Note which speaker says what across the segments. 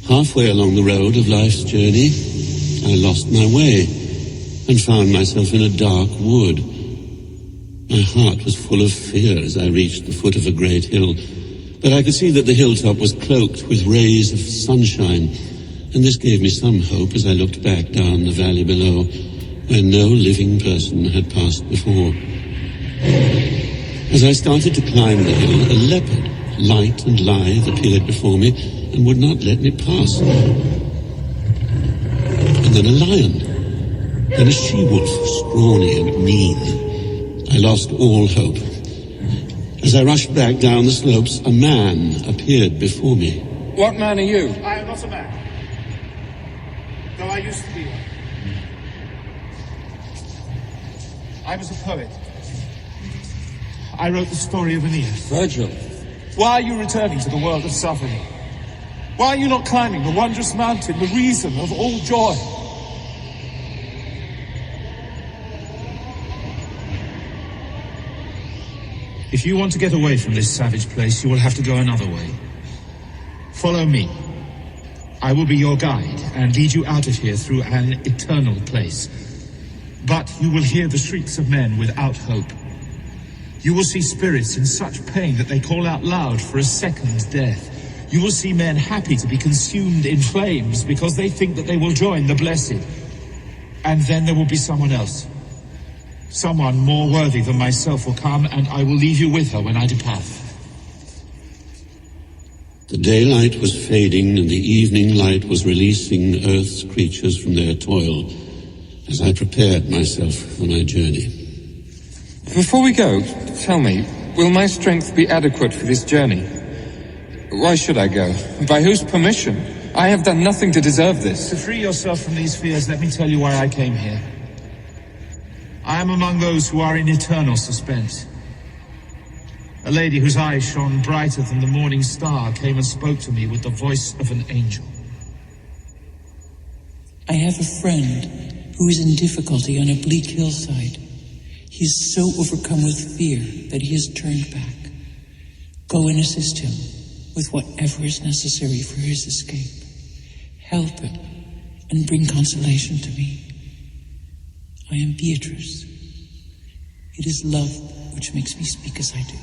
Speaker 1: Halfway along the road of life's journey, I lost my way and found myself in a dark wood. My heart was full of fear as I reached the foot of a great hill, but I could see that the hilltop was cloaked with rays of sunshine, and this gave me some hope as I looked back down the valley below, where no living person had passed before. As I started to climb the hill, a leopard, light and lithe, appeared before me and would not let me pass. And then a lion, then a she-wolf, scrawny and mean. I lost all hope. As I rushed back down the slopes, a man appeared before me.
Speaker 2: What man are you?
Speaker 3: I am not a man, though I used to be one. I was a poet. I wrote the story of Aeneas.
Speaker 2: Virgil.
Speaker 3: Why are you returning to the world of suffering? Why are you not climbing the wondrous mountain, the reason of all joy? If you want to get away from this savage place, you will have to go another way. Follow me. I will be your guide and lead you out of here through an eternal place. But you will hear the shrieks of men without hope. You will see spirits in such pain that they call out loud for a second death. You will see men happy to be consumed in flames because they think that they will join the blessed. And then there will be someone else. Someone more worthy than myself will come, and I will leave you with her when I depart.
Speaker 1: The daylight was fading, and the evening light was releasing Earth's creatures from their toil as I prepared myself for my journey.
Speaker 2: Before we go, tell me, will my strength be adequate for this journey? Why should I go? By whose permission? I have done nothing to deserve this.
Speaker 3: To free yourself from these fears, let me tell you why I came here. I am among those who are in eternal suspense. A lady whose eyes shone brighter than the morning star came and spoke to me with the voice of an angel.
Speaker 4: I have a friend who is in difficulty on a bleak hillside. He is so overcome with fear that he has turned back. Go and assist him with whatever is necessary for his escape. Help him and bring consolation to me. I am Beatrice. It is love which makes me speak as I do.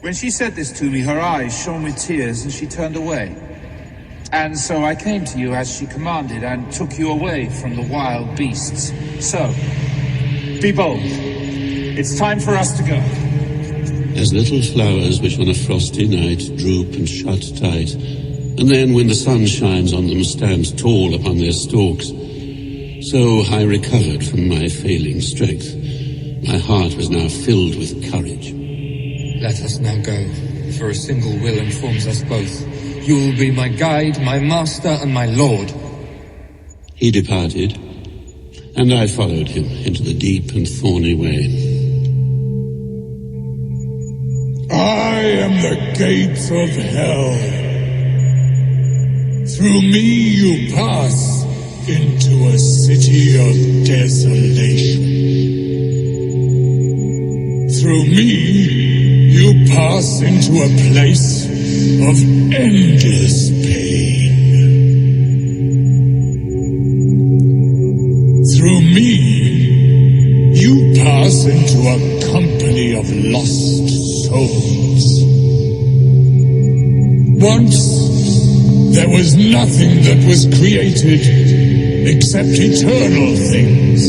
Speaker 3: When she said this to me, her eyes shone with tears and she turned away. And so I came to you as she commanded and took you away from the wild beasts. So, be bold. It's time for us to go.
Speaker 1: As little flowers which on a frosty night droop and shut tight, and then when the sun shines on them stand tall upon their stalks, so I recovered from my failing strength. My heart was now filled with courage.
Speaker 2: Let us now go, for a single will informs us both. You will be my guide, my master, and my lord.
Speaker 1: He departed, and I followed him into the deep and thorny way.
Speaker 5: I am the gates of hell. Through me you pass into a city of desolation. Through me you pass into a place of endless pain. Through me you pass into a company of lost souls. Once there was nothing that was created except eternal things.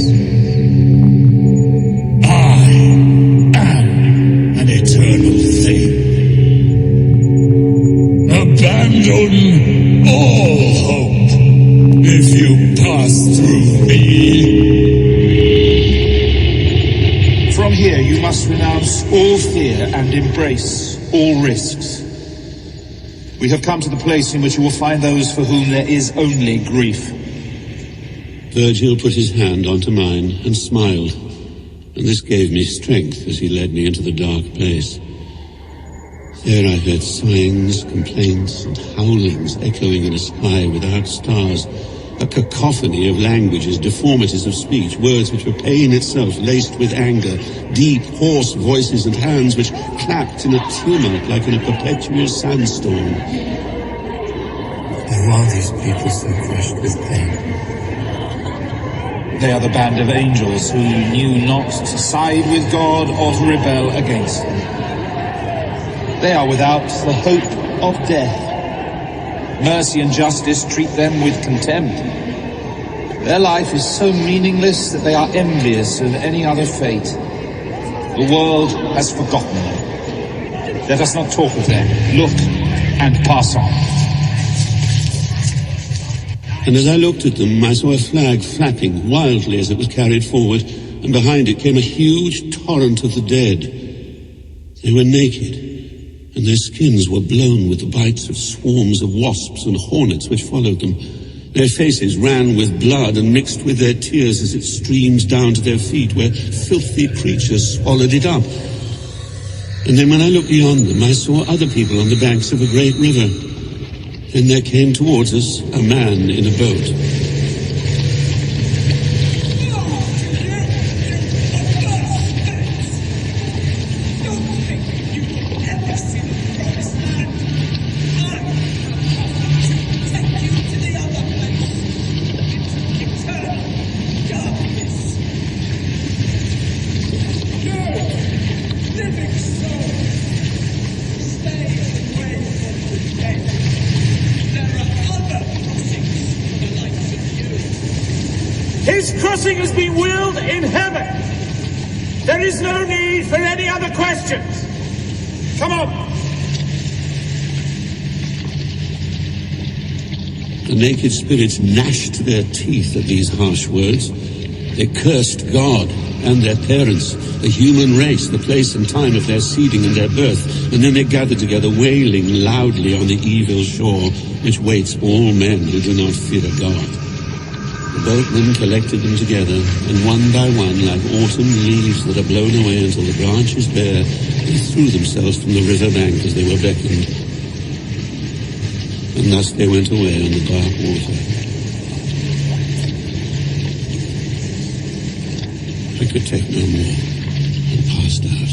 Speaker 5: I am an eternal thing. Abandon all hope if you pass through me.
Speaker 3: From here you must renounce all fear and embrace all risks. We have come to the place in which you will find those for whom there is only grief.
Speaker 1: Virgil put his hand onto mine and smiled, and this gave me strength as he led me into the dark place. There I heard sighings, complaints, and howlings echoing in a sky without stars, a cacophony of languages, deformities of speech, words which were pain itself laced with anger, deep, hoarse voices and hands which clapped in a tumult like in a perpetual sandstorm.
Speaker 4: Who are these people so crushed with pain?
Speaker 3: They are the band of angels who knew not to side with God or to rebel against him. They are without the hope of death. Mercy and justice treat them with contempt. Their life is so meaningless that they are envious of any other fate. The world has forgotten them. Let us not talk of them. Look and pass on.
Speaker 1: And as I looked at them, I saw a flag flapping wildly as it was carried forward, and behind it came a huge torrent of the dead. They were naked, and their skins were blown with the bites of swarms of wasps and hornets which followed them. Their faces ran with blood and mixed with their tears as it streamed down to their feet, where filthy creatures swallowed it up. And then when I looked beyond them, I saw other people on the banks of a great river. Then there came towards us a man in a boat.
Speaker 6: His crossing has been willed in heaven. There is no need for any other questions. Come on.
Speaker 1: The naked spirits gnashed their teeth at these harsh words. They cursed God and their parents, the human race, the place and time of their seeding and their birth, and then they gathered together, wailing loudly on the evil shore which waits all men who do not fear God. The boatmen collected them together, and one by one, like autumn leaves that are blown away until the branch is bare, they threw themselves from the river bank as they were beckoned. And thus they went away on the dark water. I could take no more, and passed out.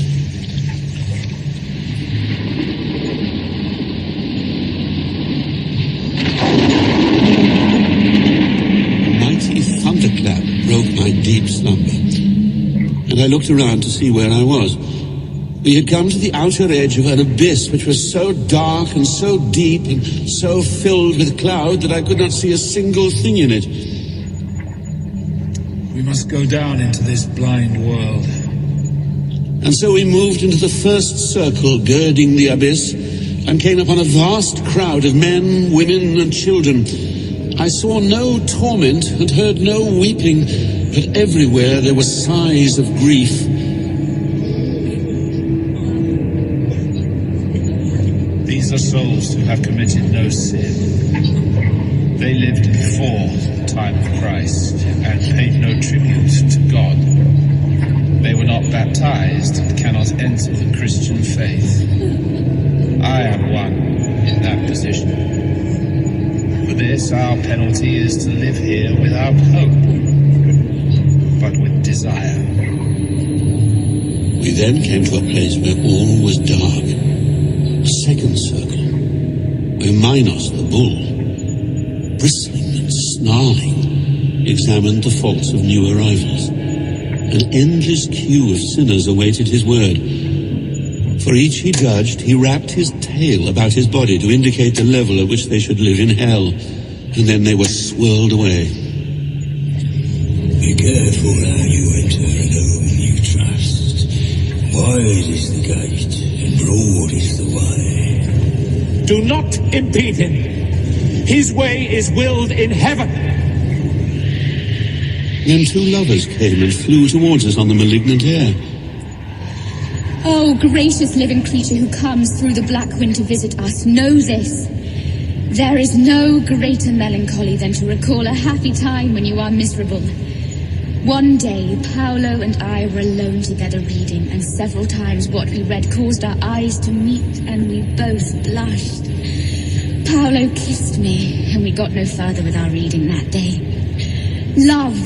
Speaker 1: Thunderclap broke my deep slumber, and I looked around to see where I was. We had come to the outer edge of an abyss which was so dark and so deep and so filled with cloud that I could not see a single thing in it.
Speaker 3: We must go down into this blind world.
Speaker 1: And so we moved into the first circle girding the abyss and came upon a vast crowd of men, women, and children. I saw no torment and heard no weeping, but everywhere there were sighs of grief.
Speaker 3: These are souls who have committed no sin. They lived before the time of Christ and paid no tribute to God. They were not baptized and cannot enter the Christian faith. I am one in that position. For this, our penalty is to live here without hope, but with desire.
Speaker 1: We then came to a place where all was dark. A second circle, where Minos, the bull, bristling and snarling, examined the faults of new arrivals. An endless queue of sinners awaited his word. For each he judged, he wrapped his tail about his body to indicate the level at which they should live in hell, and then they were swirled away.
Speaker 5: Be careful how you enter and whom you trust. Wide is the gate, and broad is the way.
Speaker 6: Do not impede him. His way is willed in heaven.
Speaker 1: Then two lovers came and flew towards us on the malignant air.
Speaker 7: Oh, gracious living creature who comes through the black wind to visit us, know this. There is no greater melancholy than to recall a happy time when you are miserable. One day, Paolo and I were alone together reading, and several times what we read caused our eyes to meet, and we both blushed. Paolo kissed me, and we got no further with our reading that day. Love,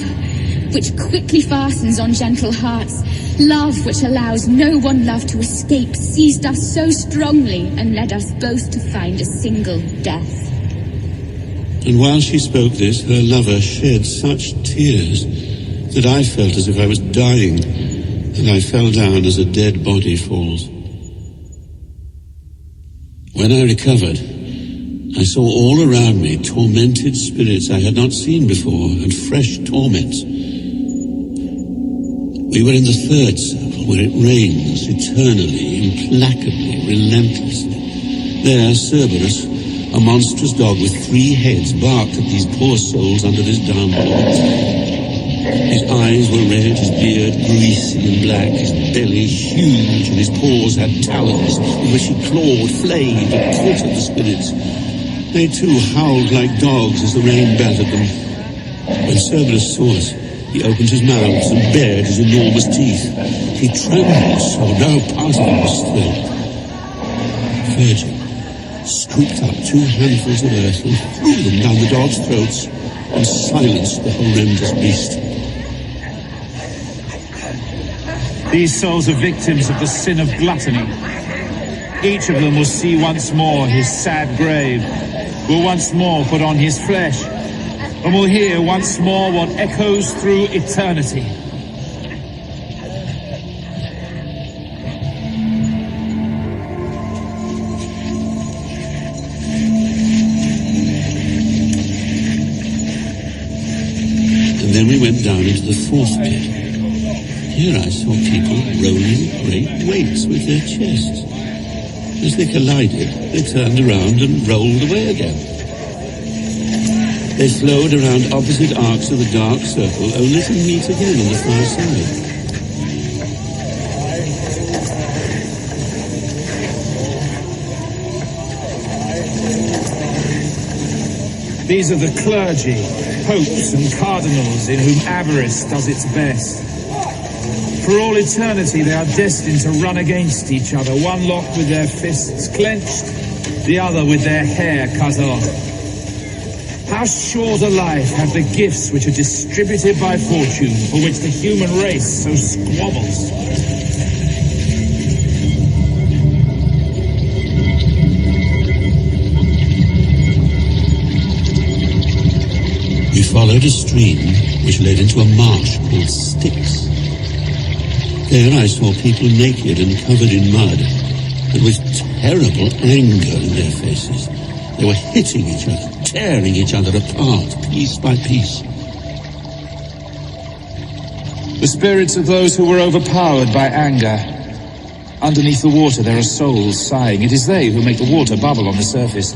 Speaker 7: which quickly fastens on gentle hearts, love which allows no one love to escape, seized us so strongly and led us both to find a single death.
Speaker 1: And while she spoke this, her lover shed such tears that I felt as if I was dying, and I fell down as a dead body falls. When I recovered, I saw all around me tormented spirits I had not seen before, and fresh torments. We were in the third circle, where it reigns eternally, implacably, relentlessly. There, Cerberus, a monstrous dog with 3 heads, barked at these poor souls under this downpour. His eyes were red, his beard greasy and black, his belly huge, and his paws had talons with which he clawed, flayed, and caught at the spirits. They too howled like dogs as the rain battered them. When Cerberus saw us, he opened his mouth and bared his enormous teeth. He trembled so no part of him was still. Virgil scooped up 2 handfuls of earth and threw them down the dogs' throats and silenced the horrendous beast.
Speaker 3: These souls are victims of the sin of gluttony. Each of them will see once more his sad grave, will once more put on his flesh, and will hear once more what echoes through eternity.
Speaker 1: And then we went down into the 4th pit. Here I saw people rolling great weights with their chests. As they collided, they turned around and rolled away again. They flowed around opposite arcs of the dark circle, only to meet again on the far side.
Speaker 3: These are the clergy, popes and cardinals in whom avarice does its best. For all eternity they are destined to run against each other, one locked with their fists clenched, the other with their hair cut off. How short a life have the gifts which are distributed by fortune, for which the human race so squabbles.
Speaker 1: We followed a stream which led into a marsh called Styx. There I saw people naked and covered in mud, but with terrible anger in their faces. They were hitting each other, tearing each other apart, piece by piece.
Speaker 2: The spirits of those who were overpowered by anger. Underneath the water there are souls sighing. It is they who make the water bubble on the surface.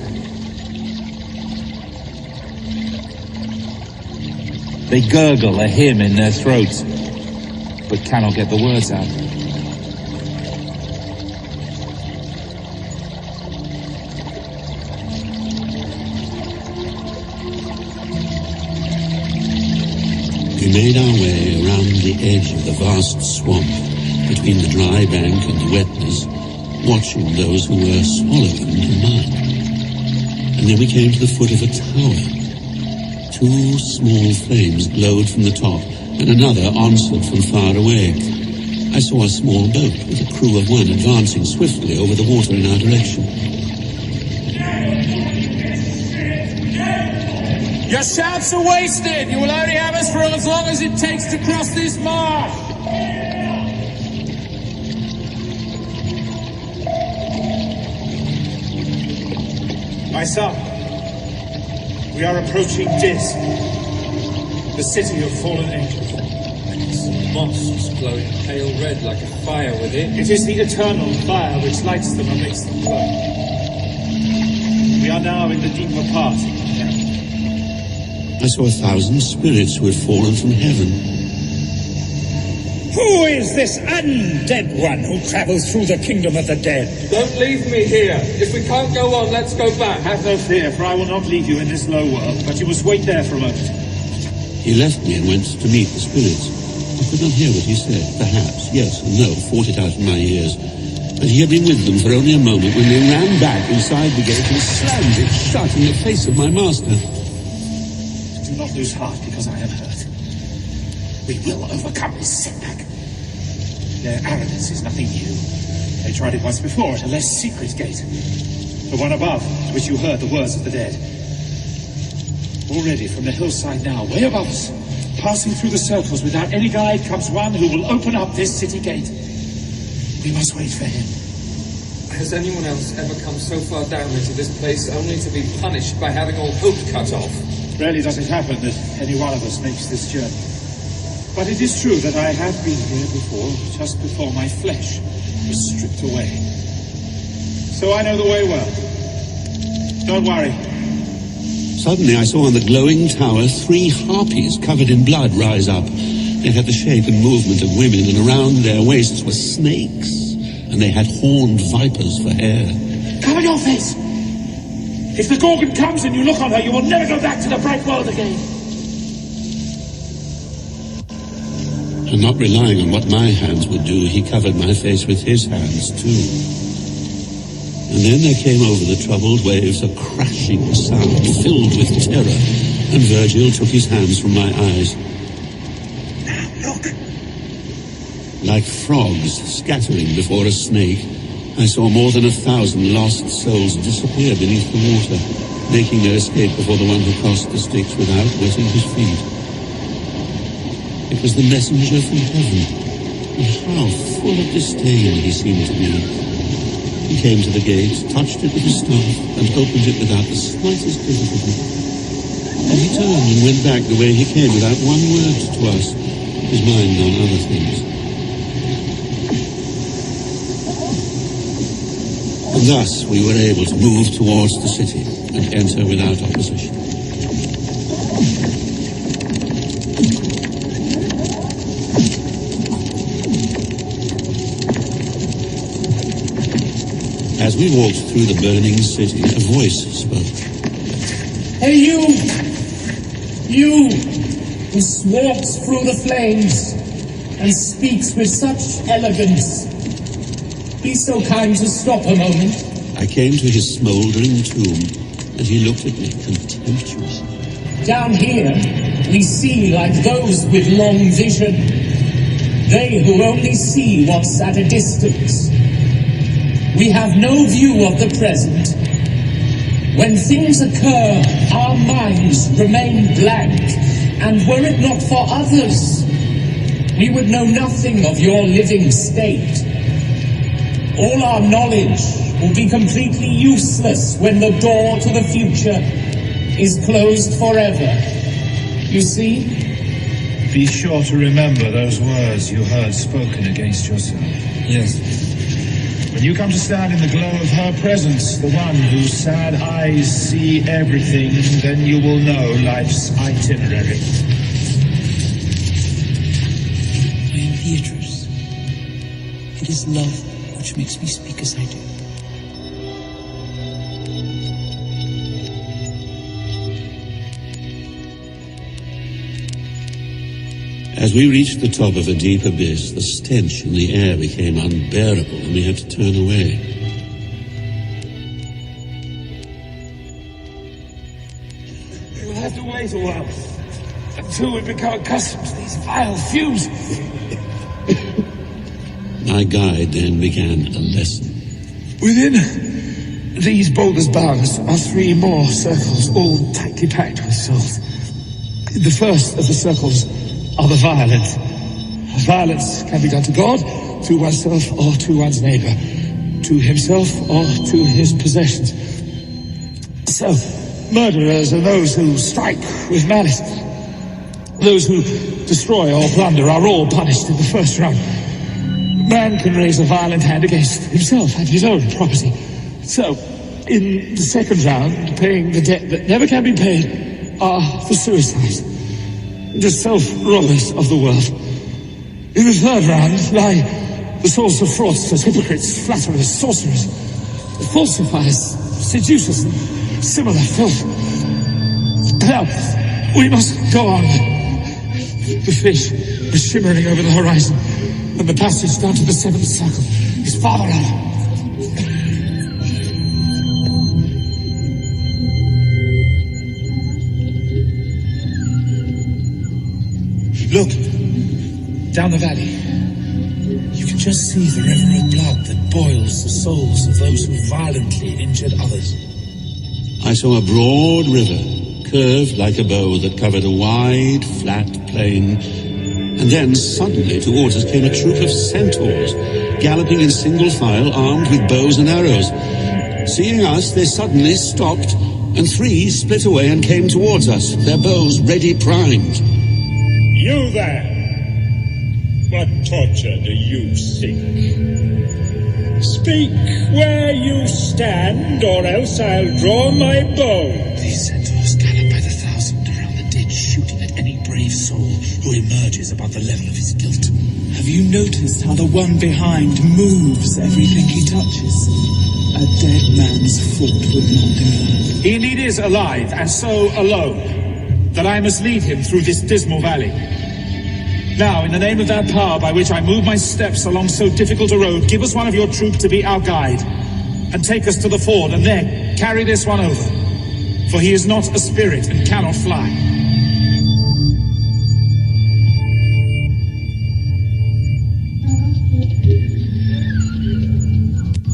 Speaker 2: They gurgle a hymn in their throats, but cannot get the words out.
Speaker 1: We made our way around the edge of the vast swamp, between the dry bank and the wetness, watching those who were swallowing the mud. And then we came to the foot of a tower. 2 small flames glowed from the top, and another answered from far away. I saw a small boat with a crew of 1 advancing swiftly over the water in our direction.
Speaker 6: Your shouts are wasted! You will only have us for as long as it takes to cross this marsh! My son, we are approaching Dis, the city of fallen angels.
Speaker 8: Mosques glowing pale red like a fire within.
Speaker 6: It is the eternal fire which lights them and makes them glow. We are now in the deeper part of hell.
Speaker 1: I saw 1,000 spirits who had fallen from heaven.
Speaker 9: Who is this undead one who travels through the kingdom of the dead?
Speaker 8: Don't leave me here. If we can't go on, let's go back.
Speaker 6: Have no fear, for I will not leave you in this low world, but you must wait there for a moment.
Speaker 1: He left me and went to meet the spirits. I could not hear what he said. Perhaps, yes and no, fought it out in my ears. But he had been with them for only a moment when they ran back inside the gate and slammed it shut in the face of my master.
Speaker 6: Do not lose heart because I am hurt. We will overcome this setback. Their arrogance is nothing new. They tried it once before at a less secret gate. The one above, to which you heard the words of the dead. Already from the hillside now, way above us, passing through the circles without any guide, comes one who will open up this city gate. We must wait for him.
Speaker 2: Has anyone else ever come so far down into this place only to be punished by having all hope cut off?
Speaker 6: Rarely does it happen that any one of us makes this journey. But it is true that I have been here before, just before my flesh was stripped away. So I know the way well. Don't worry.
Speaker 1: Suddenly I saw on the glowing tower 3 harpies covered in blood rise up. They had the shape and movement of women, and around their waists were snakes, and they had horned vipers for hair.
Speaker 6: Cover your face! If the Gorgon comes and you look on her, you will never go back to the bright world again.
Speaker 1: And not relying on what my hands would do, he covered my face with his hands too. And then there came over the troubled waves a crashing sound filled with terror, and Virgil took his hands from my eyes.
Speaker 6: Look!
Speaker 1: Like frogs scattering before a snake, I saw more than 1,000 lost souls disappear beneath the water, making their escape before the one who crossed the Styx without wetting his feet. It was the messenger from heaven, and how full of disdain he seemed to be. He came to the gate, touched it with his staff, and opened it without the slightest difficulty. And he turned and went back the way he came without one word to us, his mind on other things. And thus we were able to move towards the city and enter without opposition. As we walked through the burning city, a voice spoke.
Speaker 10: Hey, you! You who walks through the flames and speaks with such elegance. Be so kind to stop a moment.
Speaker 1: I came to his smouldering tomb, and he looked at me contemptuously.
Speaker 10: Down here, we see like those with long vision. They who only see what's at a distance. We have no view of the present. When things occur, our minds remain blank, and were it not for others, we would know nothing of your living state. All our knowledge will be completely useless when the door to the future is closed forever. You see?
Speaker 3: Be sure to remember those words you heard spoken against yourself.
Speaker 2: Yes.
Speaker 3: When you come to stand in the glow of her presence, the one whose sad eyes see everything, then you will know life's itinerary.
Speaker 4: I am Beatrice. It is love which makes me speak as I do.
Speaker 1: As we reached the top of a deep abyss, the stench in the air became unbearable, and we had to turn away.
Speaker 6: We'll have to wait a while until we become accustomed to these vile fumes.
Speaker 1: My guide then began a lesson.
Speaker 6: Within these boulders' bounds are 3 more circles, all tightly packed with souls. The first of the circles are the violent. Violence can be done to God, to oneself, or to one's neighbor, to himself, or to his possessions. So, murderers are those who strike with malice. Those who destroy or plunder are all punished in the first round. Man can raise a violent hand against himself and his own property. So, in the second round, paying the debt that never can be paid are the suicides, the self-robbers of the world. In the third round lie the souls of fraudsters, hypocrites, flatterers, sorcerers, falsifiers, seducers, and similar filth. Now, we must go on. The fish are shimmering over the horizon, and the passage down to the 7th circle is farther on. Look, down the valley. You can just see the river of blood that boils the souls of those who violently injured others.
Speaker 1: I saw a broad river curved like a bow that covered a wide, flat plain. And then, suddenly, towards us came a troop of centaurs, galloping in single file, armed with bows and arrows. Seeing us, they suddenly stopped, and 3 split away and came towards us, their bows ready primed.
Speaker 9: You there! What torture do you seek? Speak where you stand, or else I'll draw my bow.
Speaker 6: These centaurs gallop by the thousand around the ditch, shooting at any brave soul who emerges above the level of his guilt. Have you noticed how the one behind moves everything he touches? A dead man's foot would not do that.
Speaker 3: He indeed is alive, and so alone, that I must lead him through this dismal valley. Now, in the name of that power by which I move my steps along so difficult a road, give us one of your troop to be our guide, and take us to the ford, and then carry this one over. For he is not a spirit and cannot fly.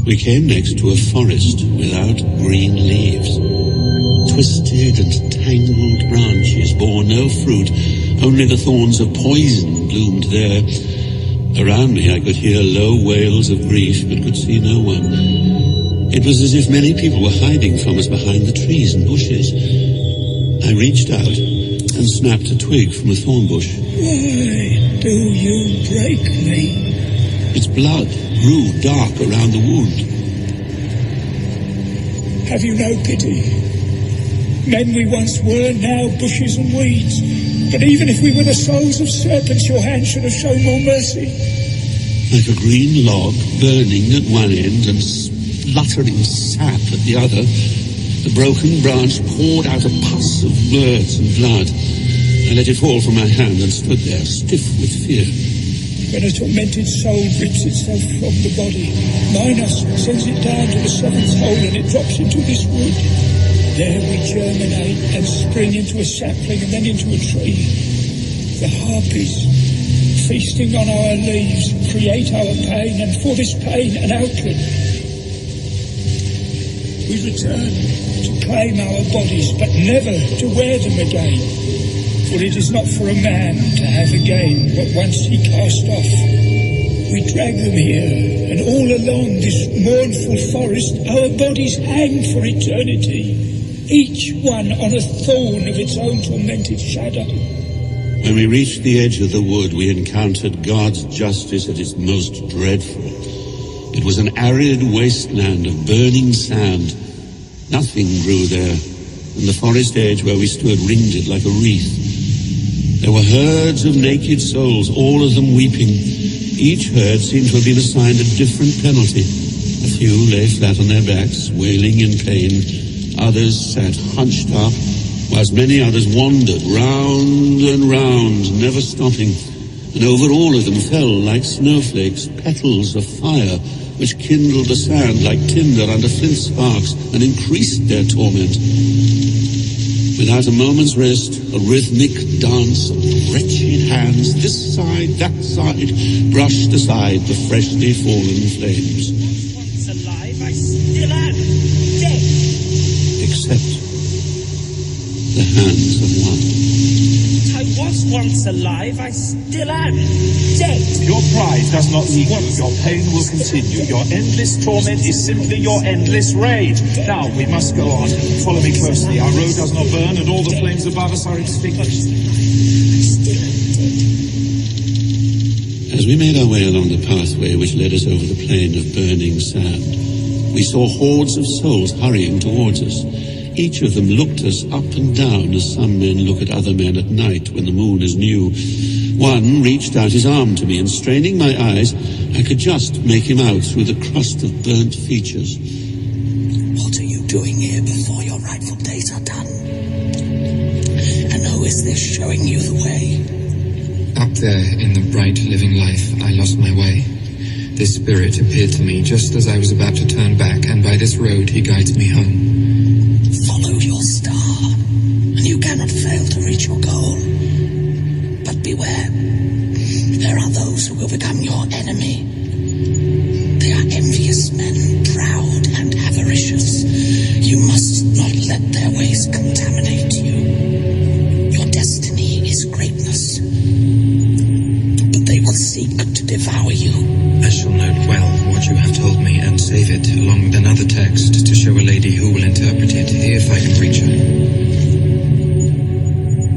Speaker 1: We came next to a forest without green leaves. Twisted and tangled branches bore no fruit, only the thorns of poison bloomed there. Around me I could hear low wails of grief, but could see no one. It was as if many people were hiding from us behind the trees and bushes. I reached out and snapped a twig from a thorn bush.
Speaker 5: Why do you break me?
Speaker 1: Its blood grew dark around the wound.
Speaker 5: Have you no pity? Men we once were, now bushes and weeds. But even if we were the souls of serpents, your hand should have shown more mercy.
Speaker 1: Like a green log burning at one end and spluttering sap at the other, the broken branch poured out a pus of words and blood. I let it fall from my hand and stood there, stiff with fear.
Speaker 5: When a tormented soul rips itself from the body, Minos sends it down to the seventh hole and it drops into this wood. There we germinate and spring into a sapling and then into a tree. The harpies, feasting on our leaves, create our pain, and for this pain an outlet. We return to claim our bodies, but never to wear them again. For it is not for a man to have again what once he cast off. We drag them here, and all along this mournful forest our bodies hang for eternity. Each one on a thorn of its own tormented shadow.
Speaker 1: When we reached the edge of the wood, we encountered God's justice at its most dreadful. It was an arid wasteland of burning sand. Nothing grew there, and the forest edge where we stood ringed it like a wreath. There were herds of naked souls, all of them weeping. Each herd seemed to have been assigned a different penalty. A few lay flat on their backs, wailing in pain. Others sat hunched up, whilst many others wandered round and round, never stopping. And over all of them fell like snowflakes, petals of fire, which kindled the sand like tinder under flint sparks and increased their torment. Without a moment's rest, a rhythmic dance of wretched hands, this side, that side, brushed aside the freshly fallen flames.
Speaker 9: Once alive, I still am dead.
Speaker 1: Except the hands of one.
Speaker 9: I was once alive, I still am dead.
Speaker 3: Your pride does not leave you. Your pain will continue. Your endless torment is simply your endless rage. Now, we must go on. Follow me closely. Our road does not burn, and all the flames above us are extinguished.
Speaker 1: As we made our way along the pathway which led us over the plain of burning sand, we saw hordes of souls hurrying towards us. Each of them looked us up and down as some men look at other men at night when the moon is new. One reached out his arm to me, and straining my eyes, I could just make him out through the crust of burnt features.
Speaker 5: What are you doing here before your rightful days are done? And who is this showing you the way?
Speaker 2: Up there in the bright living life, I lost my way. This spirit appeared to me just as I was about to turn back, and by this road he guides me home.
Speaker 5: Follow your star, and you cannot fail to reach your goal. But beware, there are those who will become your enemy. They are envious men, proud and avaricious. You must not let their ways contaminate you.
Speaker 2: save it, along with another text, to show a lady who will interpret it, if I can reach her.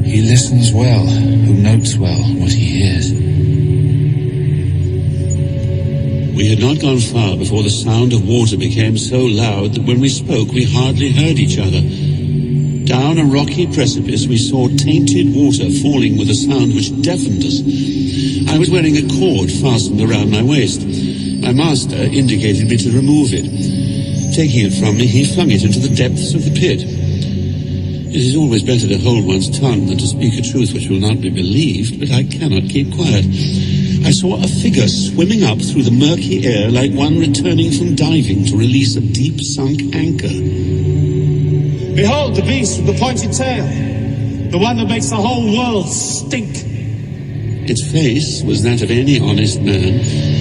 Speaker 3: He listens well, who notes well what he hears.
Speaker 1: We had not gone far before the sound of water became so loud that when we spoke we hardly heard each other. Down a rocky precipice we saw tainted water falling with a sound which deafened us. I was wearing a cord fastened around my waist. My master indicated me to remove it. Taking it from me, he flung it into the depths of the pit. It is always better to hold one's tongue than to speak a truth which will not be believed, but I cannot keep quiet. I saw a figure swimming up through the murky air like one returning from diving to release a deep-sunk anchor.
Speaker 3: Behold the beast with the pointed tail, the one that makes the whole world stink.
Speaker 1: Its face was that of any honest man.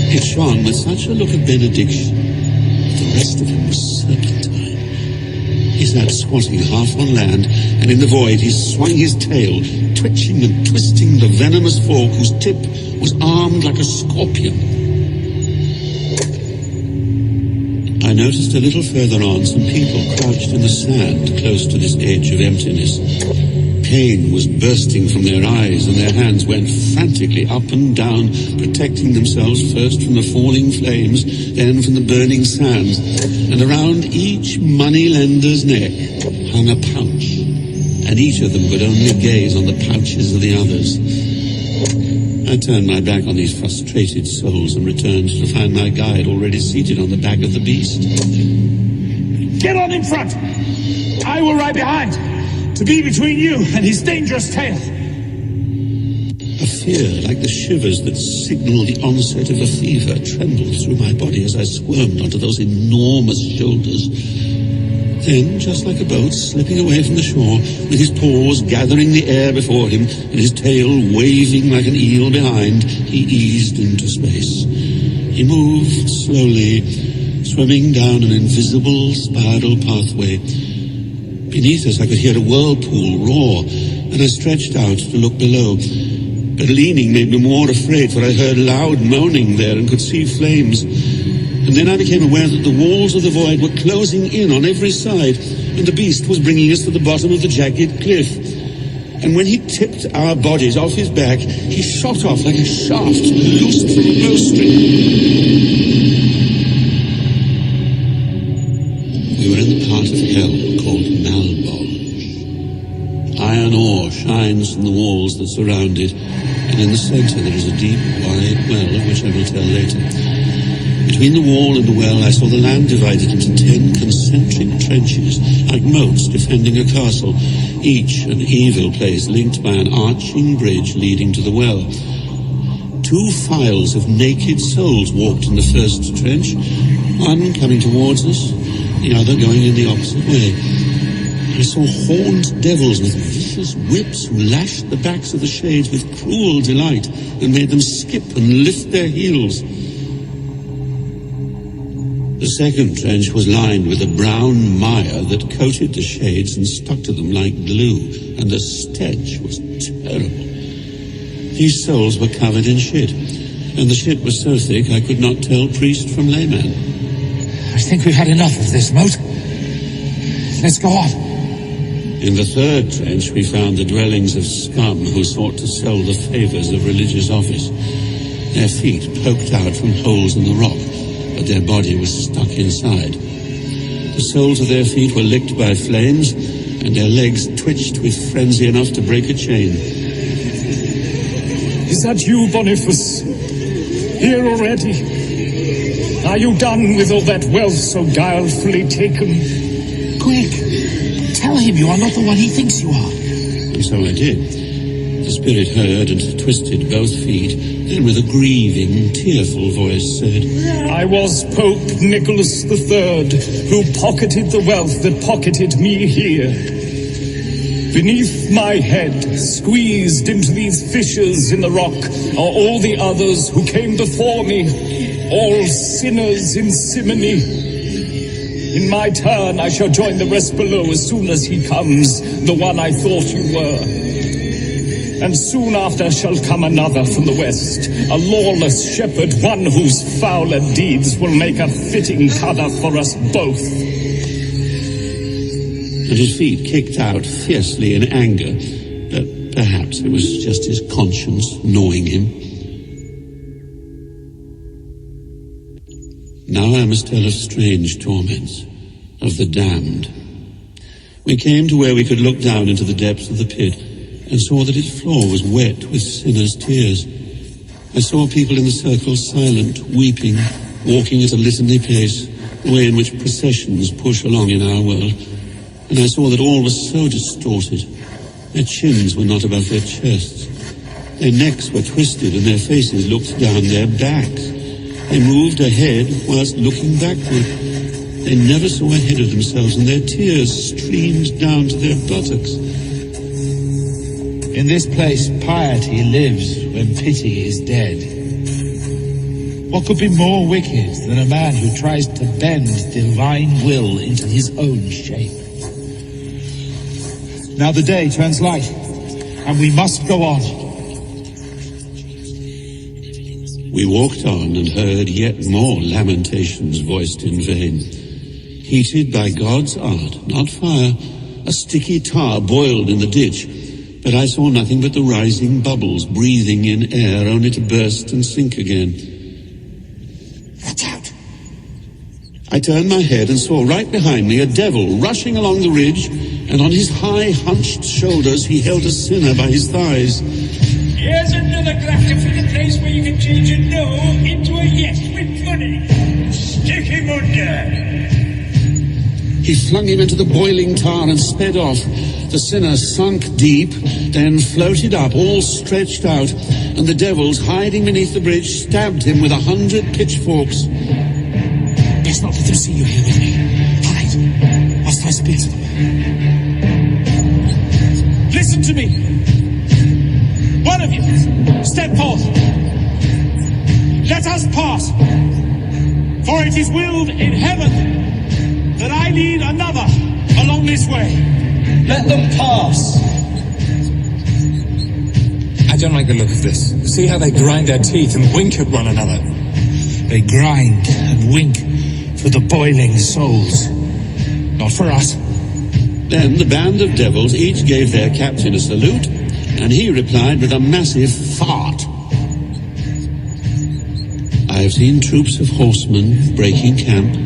Speaker 1: It shone with such a look of benediction. The rest of him was serpentine. He sat squatting half on land, and in the void he swung his tail, twitching and twisting the venomous fork whose tip was armed like a scorpion. I noticed a little further on some people crouched in the sand close to this edge of emptiness. Pain was bursting from their eyes, and their hands went frantically up and down, protecting themselves first from the falling flames, then from the burning sands. And around each money-lender's neck hung a pouch, and each of them could only gaze on the pouches of the others. I turned my back on these frustrated souls and returned to find my guide already seated on the back of the beast.
Speaker 3: Get on in front! I will ride behind, to be between you and his dangerous tail.
Speaker 1: A fear like the shivers that signal the onset of a fever trembled through my body as I squirmed onto those enormous shoulders. Then, just like a boat slipping away from the shore, with his paws gathering the air before him and his tail waving like an eel behind, he eased into space. He moved slowly, swimming down an invisible spiral pathway. Beneath us I could hear a whirlpool roar, and I stretched out to look below. But leaning made me more afraid, for I heard loud moaning there and could see flames. And then I became aware that the walls of the void were closing in on every side, and the beast was bringing us to the bottom of the jagged cliff. And when he tipped our bodies off his back, he shot off like a shaft loosed from a bowstring. We were in the part of hell called iron ore shines from the walls that surround it, and in the center there is a deep, wide well, of which I will tell later. Between the wall and the well I saw the land divided into 10 concentric trenches, like moats defending a castle, each an evil place linked by an arching bridge leading to the well. 2 files of naked souls walked in the first trench, one coming towards us, the other going in the opposite way. I saw horned devils with vicious whips who lashed the backs of the shades with cruel delight and made them skip and lift their heels. The second trench was lined with a brown mire that coated the shades and stuck to them like glue, and the stench was terrible. These souls were covered in shit, and the shit was so thick I could not tell priest from layman.
Speaker 6: I think we've had enough of this, Moat. Let's go on.
Speaker 1: In the third trench we found the dwellings of scum who sought to sell the favors of religious office. Their feet poked out from holes in the rock, but their body was stuck inside. The soles of their feet were licked by flames, and their legs twitched with frenzy enough to break a chain.
Speaker 5: Is that you, Boniface? Here already? Are you done with all that wealth so guilefully taken?
Speaker 6: Quick! Tell him you are not the one he thinks you are.
Speaker 1: And so I did. The spirit heard and twisted both feet, then with a grieving, tearful voice said,
Speaker 5: I was Pope Nicholas III, who pocketed the wealth that pocketed me here. Beneath my head, squeezed into these fissures in the rock, are all the others who came before me, all sinners in simony. In my turn, I shall join the rest below as soon as he comes, the one I thought you were.
Speaker 9: and soon after shall come another from the west, a lawless shepherd, one whose fouler deeds will make a fitting cover for us both.
Speaker 1: And his feet kicked out fiercely in anger, but perhaps it was just his conscience gnawing him. Now I must tell of strange torments, of the damned. We came to where we could look down into the depths of the pit, and saw that its floor was wet with sinners' tears. I saw people in the circle silent, weeping, walking at a litany pace, the way in which processions push along in our world. And I saw that all was so distorted. Their chins were not above their chests. Their necks were twisted, and their faces looked down their backs. They moved ahead whilst looking backward. They never saw ahead of themselves, and their tears streamed down to their buttocks.
Speaker 6: In this place, piety lives when pity is dead. What could be more wicked than a man who tries to bend divine will into his own shape? Now the day turns light, and we must go on.
Speaker 1: We walked on and heard yet more lamentations voiced in vain. Heated by God's art, not fire, a sticky tar boiled in the ditch, but I saw nothing but the rising bubbles breathing in air, only to burst and sink again.
Speaker 6: Watch out!
Speaker 1: I turned my head and saw right behind me a devil rushing along the ridge, and on his high, hunched shoulders he held a sinner by his thighs.
Speaker 9: Here's another grafter for the place where you can change a no into a yes with money. Stick him under.
Speaker 1: He flung him into the boiling tar and sped off. The sinner sunk deep, then floated up, all stretched out, and the devils, hiding beneath the bridge, stabbed him with 100 pitchforks.
Speaker 6: Best not let them see you here with me. Hide, whilst I speak to them. Listen to me. One of you, step forth. Let us pass. For it is willed in heaven that I lead another along this way.
Speaker 10: Let them pass.
Speaker 2: I don't like the look of this. See how they grind their teeth and wink at one another.
Speaker 6: They grind and wink for the boiling souls, not for us.
Speaker 1: Then the band of devils each gave their captain a salute, and he replied with a massive fart. I have seen troops of horsemen breaking camp,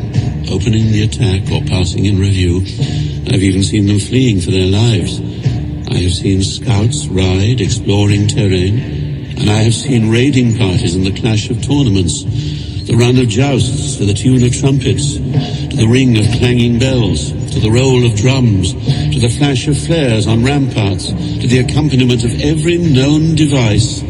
Speaker 1: opening the attack or passing in review. I've even seen them fleeing for their lives. I have seen scouts ride, exploring terrain, and I have seen raiding parties in the clash of tournaments, the run of jousts to the tune of trumpets, to the ring of clanging bells, to the roll of drums, to the flash of flares on ramparts, to the accompaniment of every known device.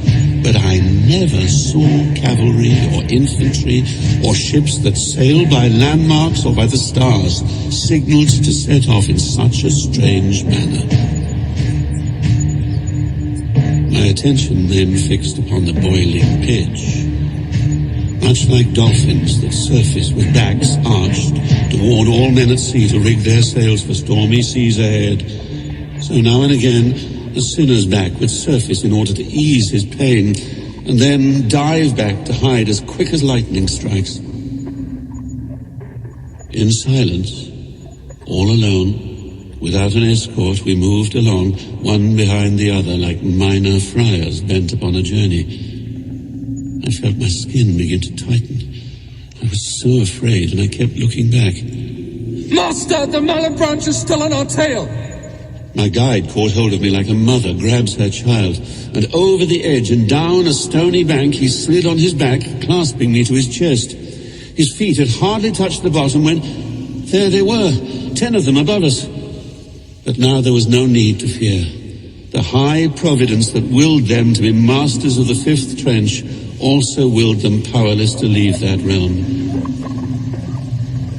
Speaker 1: But I never saw cavalry or infantry or ships that sail by landmarks or by the stars, signaled to set off in such a strange manner. My attention then fixed upon the boiling pitch. Much like dolphins that surface with backs arched to warn all men at sea to rig their sails for stormy seas ahead, so now and again the sinner's back would surface in order to ease his pain, and then dive back to hide as quick as lightning strikes. In silence, all alone, without an escort, we moved along, one behind the other, like minor friars bent upon a journey. I felt my skin begin to tighten. I was so afraid, and I kept looking back.
Speaker 2: Master, the mallet branch is still on our tail.
Speaker 1: My guide caught hold of me like a mother grabs her child, and over the edge and down a stony bank he slid on his back, clasping me to his chest. His feet had hardly touched the bottom when there they were, 10 of them above us. But now there was no need to fear. The high providence that willed them to be masters of the 5th trench also willed them powerless to leave that realm.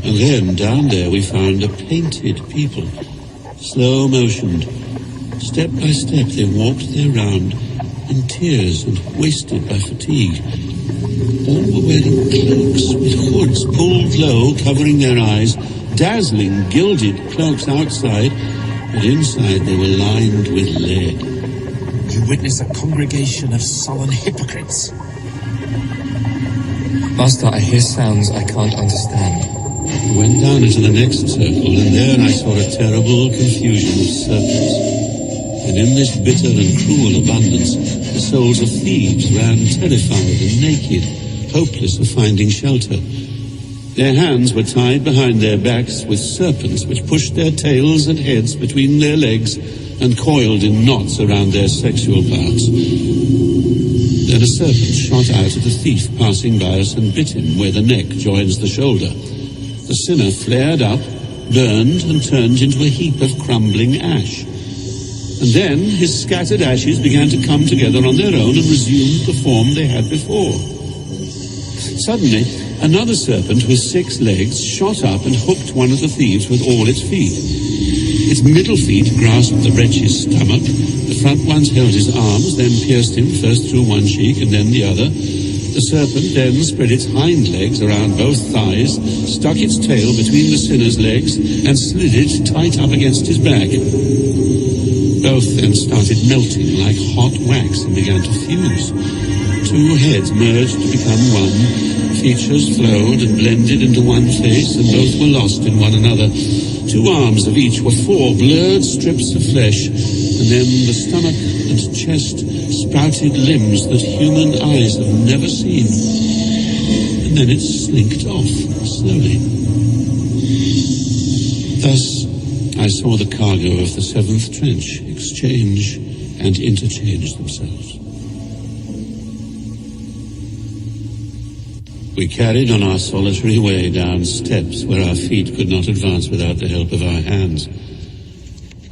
Speaker 1: And then down there we found a painted people, slow-motioned. Step by step they walked their round, in tears and wasted by fatigue. All were wearing cloaks with hoods pulled low, covering their eyes, dazzling, gilded cloaks outside, but inside they were lined with lead.
Speaker 6: you witness a congregation of sullen hypocrites.
Speaker 2: Master, I hear sounds I can't understand.
Speaker 1: I went down into the next circle, and there I saw a terrible confusion of serpents. And in this bitter and cruel abundance, the souls of thieves ran terrified and naked, hopeless of finding shelter. Their hands were tied behind their backs with serpents which pushed their tails and heads between their legs and coiled in knots around their sexual parts. Then a serpent shot out at a thief passing by us and bit him where the neck joins the shoulder. The sinner flared up, burned, and turned into a heap of crumbling ash. And then his scattered ashes began to come together on their own and resumed the form they had before. Suddenly, another serpent with 6 legs shot up and hooked one of the thieves with all its feet. Its middle feet grasped the wretch's stomach, the front ones held his arms, then pierced him first through one cheek and then the other. The serpent then spread its hind legs around both thighs, stuck its tail between the sinner's legs, and slid it tight up against his back. Both then started melting like hot wax and began to fuse. 2 heads merged to become one, features flowed and blended into one face, and both were lost in one another. 2 arms of each were 4 blurred strips of flesh, and then the stomach and chest sprouted limbs that human eyes have never seen. And then it slinked off, slowly. Thus, I saw the cargo of the 7th trench exchange and interchange themselves. We carried on our solitary way down steps where our feet could not advance without the help of our hands.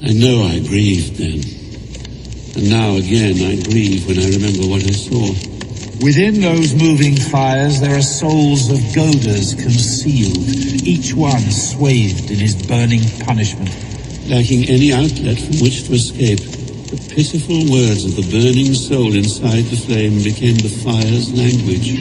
Speaker 1: I know I grieved then, and now again I grieve when I remember what I saw.
Speaker 6: Within those moving fires there are souls of goaders concealed, each one swathed in his burning punishment.
Speaker 1: Lacking any outlet from which to escape, the pitiful words of the burning soul inside the flame became the fire's language.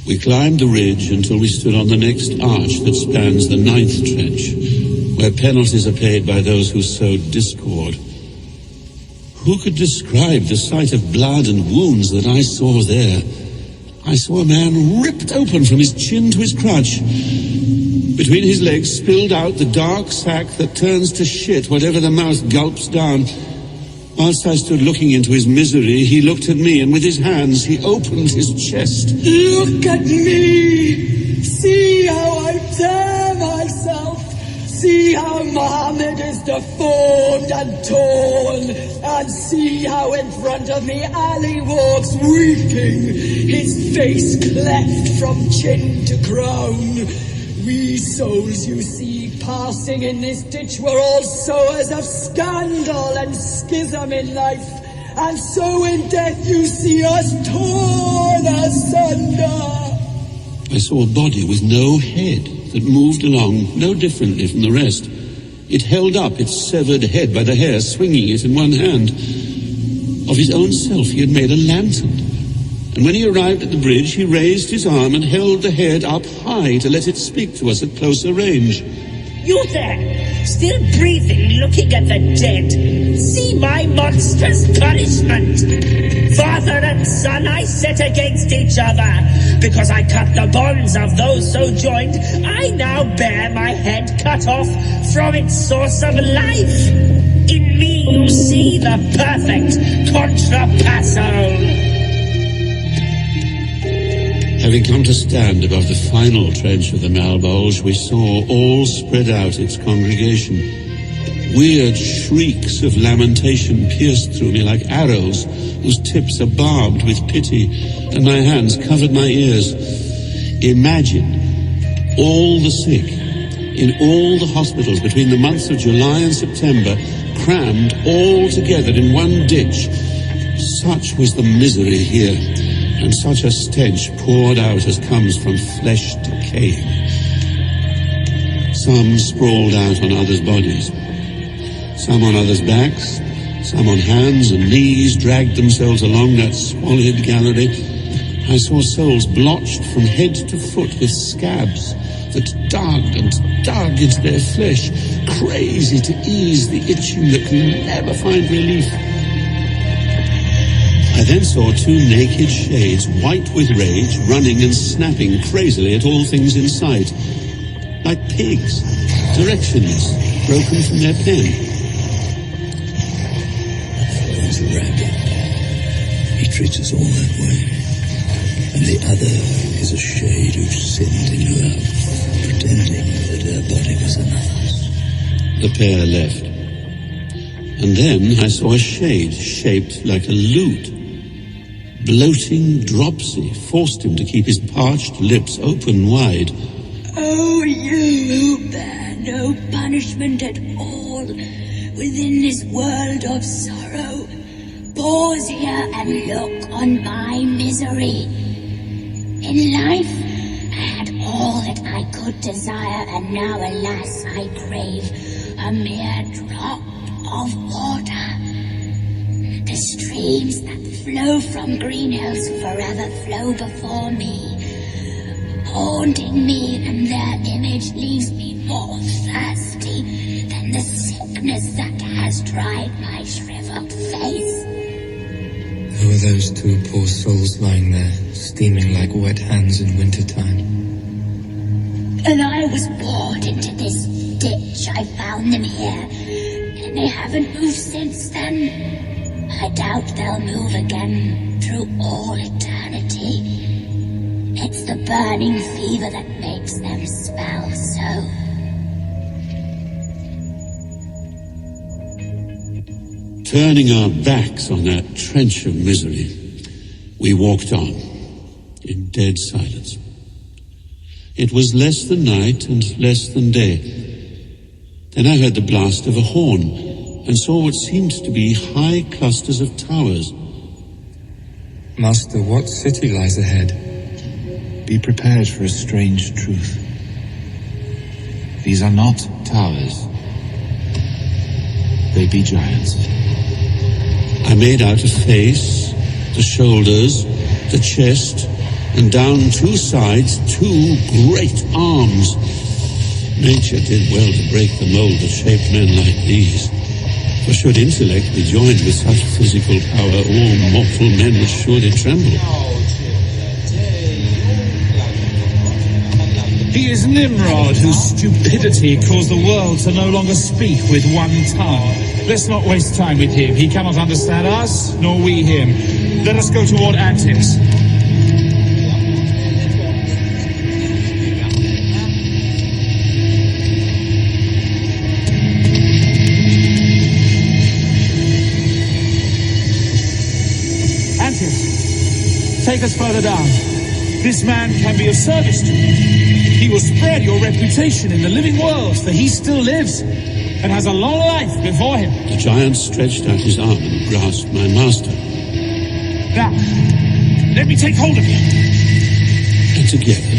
Speaker 1: We climbed the ridge until we stood on the next arch that spans the 9th trench, where penalties are paid by those who sowed discord. Who could describe the sight of blood and wounds that I saw there? I saw a man ripped open from his chin to his crotch. Between his legs spilled out the dark sack that turns to shit whatever the mouth gulps down. Whilst I stood looking into his misery, he looked at me, and with his hands he opened his chest.
Speaker 5: Look at me! See how I tear myself! See how Mohammed is deformed and torn! And see how in front of me Ali walks weeping, his face cleft from chin to crown. We souls you see passing in this ditch were all sowers of scandal and schism in life, and so in death you see us torn asunder.
Speaker 1: I saw a body with no head that moved along no differently from the rest. It held up its severed head by the hair, swinging it in one hand. Of his own self he had made a lantern, and when he arrived at the bridge he raised his arm and held the head up high to let it speak to us at closer range.
Speaker 10: You there, still breathing, looking at the dead. See my monstrous punishment. Father and son I set against each other. Because I cut the bonds of those so joined, I now bear my head cut off from its source of life. In me you see the perfect contrapasso.
Speaker 1: Having come to stand above the final trench of the Malbolge, we saw all spread out its congregation. Weird shrieks of lamentation pierced through me like arrows whose tips are barbed with pity, and my hands covered my ears. Imagine all the sick in all the hospitals between the months of July and September, crammed all together in one ditch. Such was the misery here, and such a stench poured out as comes from flesh decaying. Some sprawled out on others' bodies, some on others' backs, some on hands and knees dragged themselves along that squalid gallery, I saw souls blotched from head to foot with scabs that dug and dug into their flesh, crazy to ease the itching that can never find relief. I then saw two naked shades, white with rage, running and snapping crazily at all things in sight, like pigs, directionless, broken from their pen.
Speaker 5: One's a rabbit. He treats us all that way. And the other is a shade who sinned in love, pretending that her body was another's.
Speaker 1: The pair left. And then I saw a shade shaped like a lute. Bloating dropsy forced him to keep his parched lips open wide.
Speaker 11: Oh, you who bear no punishment at all within this world of sorrow, pause here and look on my misery. In life, I had all that I could desire, and now, alas, I crave a mere drop of water. The streams that flow from green hills forever flow before me, haunting me, and their image leaves me more thirsty than the sickness that has dried my shriveled face.
Speaker 2: Who are those two poor souls lying there, steaming like wet hands in wintertime?
Speaker 11: And I was bored into this ditch. I found them here, and they haven't moved since then. I doubt they'll move again through all eternity. It's the burning fever that makes them smell so.
Speaker 1: Turning our backs on that trench of misery, we walked on, in dead silence. It was less than night and less than day. Then I heard the blast of a horn, and saw what seemed to be high clusters of towers.
Speaker 2: Master, what city lies ahead?
Speaker 3: Be prepared for a strange truth. These are not towers. They be giants.
Speaker 1: I made out a face, the shoulders, the chest, and down two sides, two great arms. Nature did well to break the mold that shaped men like these. For should intellect be joined with such physical power, all mortal men would surely tremble.
Speaker 3: He is Nimrod, whose stupidity caused the world to no longer speak with one tongue. Let's not waste time with him. He cannot understand us, nor we him. Let us go toward Antis. Antis, take us further down. This man can be of service to you. He will spread your reputation in the living world, for he still lives and has a long life before him.
Speaker 1: The giant stretched out his arm and grasped my master.
Speaker 3: Now, let me take hold of you.
Speaker 1: And together,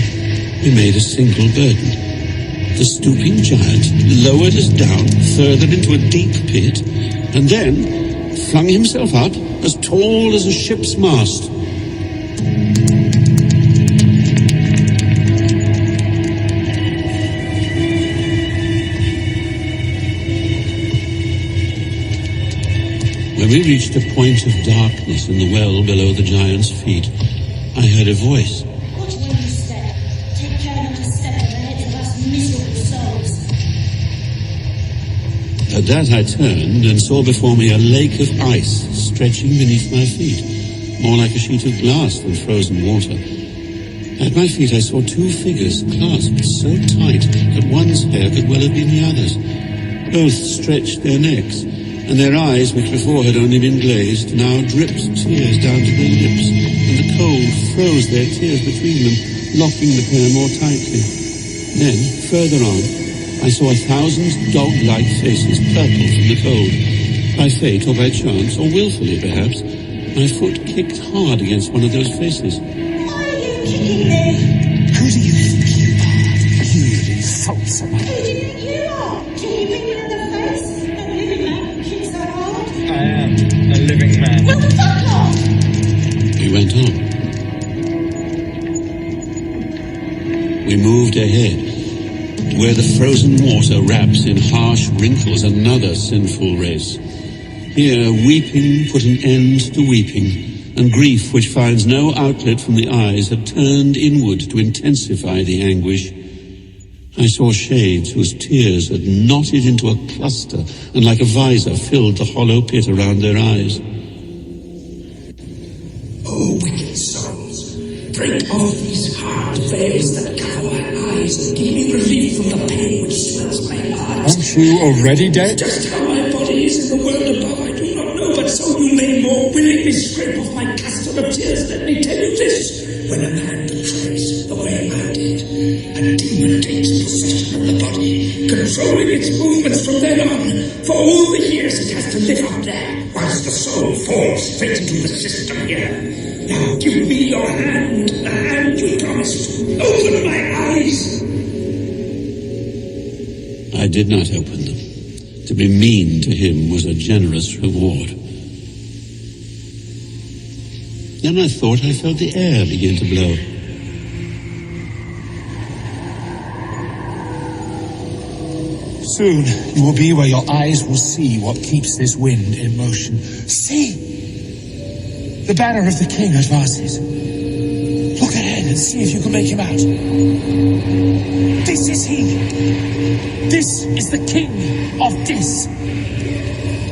Speaker 1: we made a single burden. The stooping giant lowered us down further into a deep pit, and then flung himself up as tall as a ship's mast. When we reached a point of darkness in the well below the giant's feet, I heard a voice.
Speaker 11: Watch where you step. Take care not to step on the heads of us miserable souls.
Speaker 1: At that I turned and saw before me a lake of ice stretching beneath my feet, more like a sheet of glass than frozen water. At my feet I saw two figures clasped so tight that one's hair could well have been the other's. Both stretched their necks, and their eyes, which before had only been glazed, now dripped tears down to their lips, and the cold froze their tears between them, locking the pair more tightly. Then, further on, I saw 1,000 dog-like faces purple from the cold. By fate or by chance, or willfully perhaps, my foot kicked hard against one of those faces.
Speaker 11: Why are you kicking me?
Speaker 6: Who do you think you are? You would insult someone.
Speaker 11: Who do you think you are? Keeping me in the face? A living man kicks so hard?
Speaker 2: I am a living man.
Speaker 11: Well, fuck off!
Speaker 1: We went on. We moved ahead, where the frozen water wraps in harsh wrinkles another sinful race. Here, weeping put an end to weeping, and grief which finds no outlet from the eyes had turned inward to intensify the anguish. I saw shades whose tears had knotted into a cluster and like a visor filled the hollow pit around their eyes.
Speaker 5: O wicked souls, break off these hard veils that cover my eyes and give me relief from the pain which swells my heart.
Speaker 2: Aren't you already dead?
Speaker 5: Just how my body is in the world above I do not know, but so you may more willingly scrape off my custom of tears. Let me tell you this. When a man betrays the way I did, a demon takes possession of the body, controlling its movements from then on. For all the years it has to live out there, whilst the soul falls straight into the system here. Now give me your hand, the hand you promised. Open my eyes.
Speaker 1: I did not open them. To be mean to him was a generous reward. Then I thought I felt the air begin to blow.
Speaker 6: Soon you will be where your eyes will see what keeps this wind in motion. See! The banner of the king advances. Look ahead and see if you can make him out. This is he. This is the king of Dis.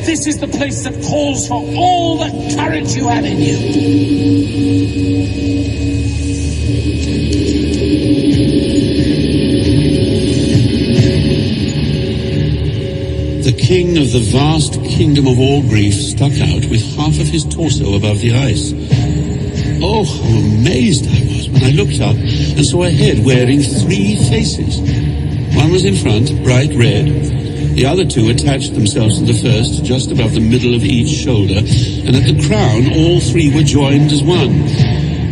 Speaker 6: This is the place that calls for all the courage you have in you.
Speaker 1: The king of the vast kingdom of all grief stuck out with half of his torso above the ice. Oh, how amazed I was when I looked up and saw a head wearing 3 faces. One was in front, bright red. The other 2 attached themselves to the first, just above the middle of each shoulder, and at the crown all 3 were joined as one.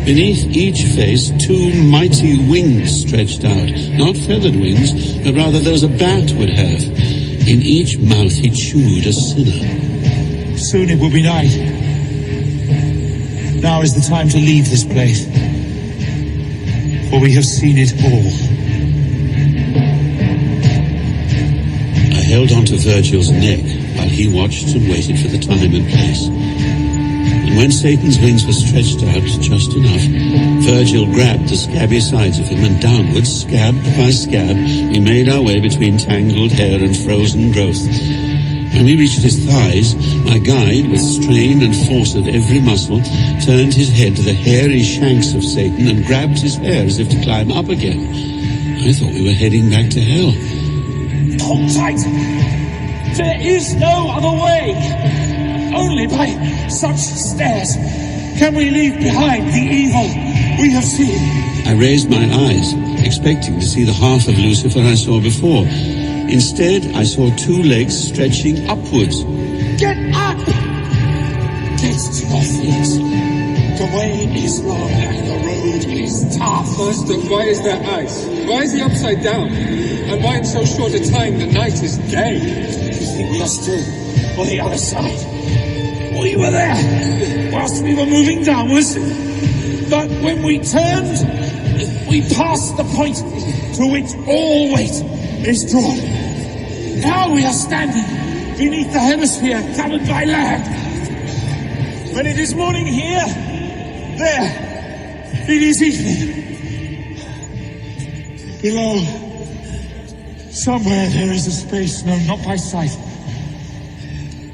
Speaker 1: Beneath each face 2 mighty wings stretched out, not feathered wings, but rather those a bat would have. In each mouth he chewed a sinner.
Speaker 6: Soon it will be night. Now is the time to leave this place, for we have seen it all.
Speaker 1: I held on to Virgil's neck while he watched and waited for the time and place. And when Satan's wings were stretched out just enough, Virgil grabbed the scabby sides of him, and downwards, scab by scab, we made our way between tangled hair and frozen growth. When we reached his thighs, my guide, with strain and force of every muscle, turned his head to the hairy shanks of Satan and grabbed his hair as if to climb up again. I thought we were heading back to hell.
Speaker 6: Hold tight! There is no other way! Only by such stairs can we leave behind the evil we have seen.
Speaker 1: I raised my eyes, expecting to see the half of Lucifer I saw before. Instead, I saw 2 legs stretching upwards.
Speaker 6: Get up! Get to your feet. The way is long and the road is tough.
Speaker 2: Master, why is there ice? Why is he upside down? And why in so short a time the night is day?
Speaker 6: You think we are still on the other side? We were there whilst we were moving downwards. But when we turned, we passed the point to which all weight is drawn. Now we are standing beneath the hemisphere covered by land. When it is morning here, there, it is evening. Below, somewhere there is a space known not by sight,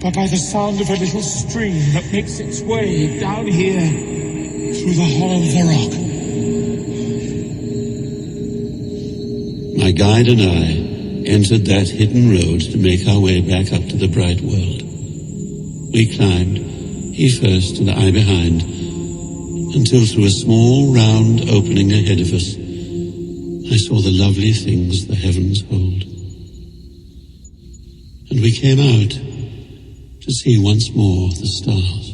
Speaker 6: but by the sound of a little stream that makes its way down here through the hollow of the rock.
Speaker 1: My guide and I entered that hidden road to make our way back up to the bright world. We climbed, he first and I behind, until through a small round opening ahead of us, I saw the lovely things the heavens hold. And we came out to see once more the stars.